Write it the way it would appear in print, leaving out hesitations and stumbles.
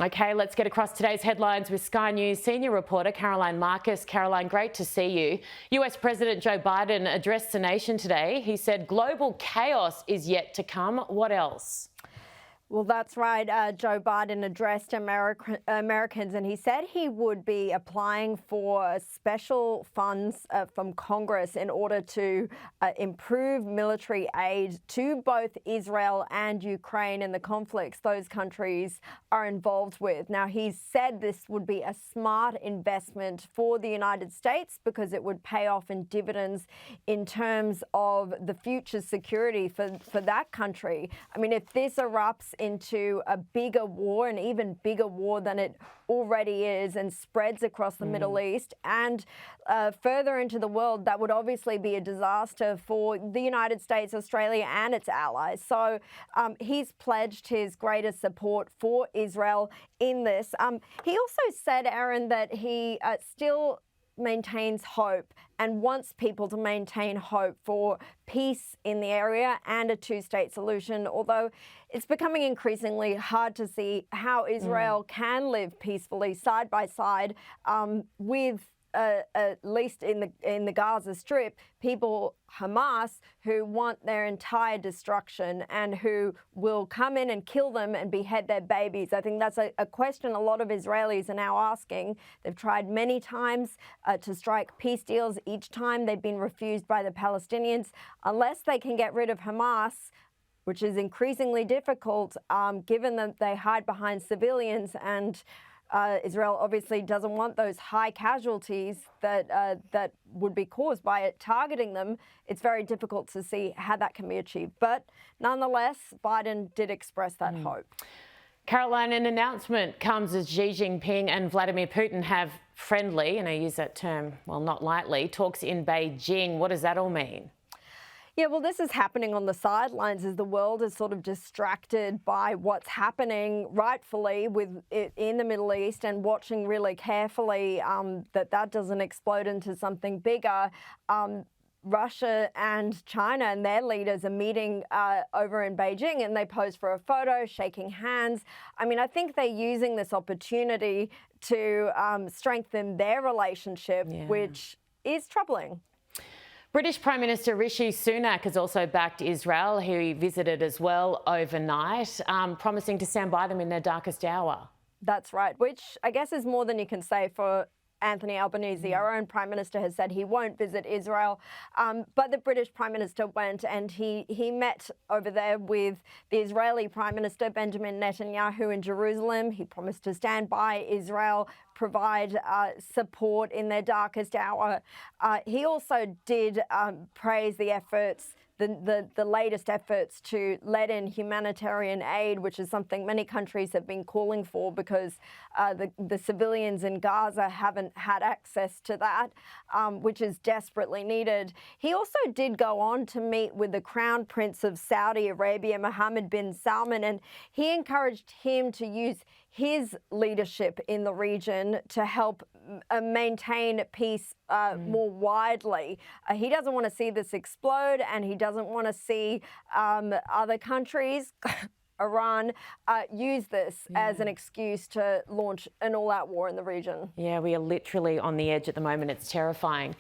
Okay, let's get across today's headlines with Sky News senior reporter Caroline Marcus. Caroline, great to see you. US President Joe Biden addressed the nation today. He said global chaos is yet to come. What else? Well, that's right. Joe Biden addressed Americans, and he said he would be applying for special funds from Congress in order to improve military aid to both Israel and Ukraine in the conflicts those countries are involved with. Now, he said this would be a smart investment for the United States because it would pay off in dividends in terms of the future security for that country. I mean, if this erupts into a bigger war, an even bigger war than it already is, and spreads across the Middle East and further into the world, that would obviously be a disaster for the United States, Australia and its allies. So he's pledged his greatest support for Israel in this. He also said, Erin, that he still maintains hope and wants people to maintain hope for peace in the area and a two-state solution, although it's becoming increasingly hard to see how Israel can live peacefully side by side with at least in the Gaza Strip, people, Hamas, who want their entire destruction and who will come in and kill them and behead their babies. I think that's a question a lot of Israelis are now asking. They've tried many times to strike peace deals. Each time they've been refused by the Palestinians. Unless they can get rid of Hamas, which is increasingly difficult given that they hide behind civilians, and Israel obviously doesn't want those high casualties that would be caused by it targeting them. It's very difficult to see how that can be achieved. But nonetheless, Biden did express that hope. Caroline, an announcement comes as Xi Jinping and Vladimir Putin have friendly, and I use that term, well, not lightly, talks in Beijing. What does that all mean? Yeah, well, this is happening on the sidelines as the world is sort of distracted by what's happening rightfully with it in the Middle East and watching really carefully that doesn't explode into something bigger. Russia and China and their leaders are meeting over in Beijing, and they pose for a photo, shaking hands. I mean, I think they're using this opportunity to strengthen their relationship, which is troubling. British Prime Minister Rishi Sunak has also backed Israel. He visited as well overnight, promising to stand by them in their darkest hour. That's right, which I guess is more than you can say for Anthony Albanese. Our own Prime Minister has said he won't visit Israel, but the British Prime Minister went, and he met over there with the Israeli Prime Minister Benjamin Netanyahu in Jerusalem. He promised to stand by Israel, provide support in their darkest hour. He also did praise the efforts, the latest efforts to let in humanitarian aid, which is something many countries have been calling for because the civilians in Gaza haven't had access to that, which is desperately needed. He also did go on to meet with the Crown Prince of Saudi Arabia, Mohammed bin Salman, and he encouraged him to use his leadership in the region to help maintain peace more widely. He doesn't want to see this explode, and he doesn't want to see other countries, Iran, use this as an excuse to launch an all-out war in the region. Yeah, we are literally on the edge at the moment. It's terrifying.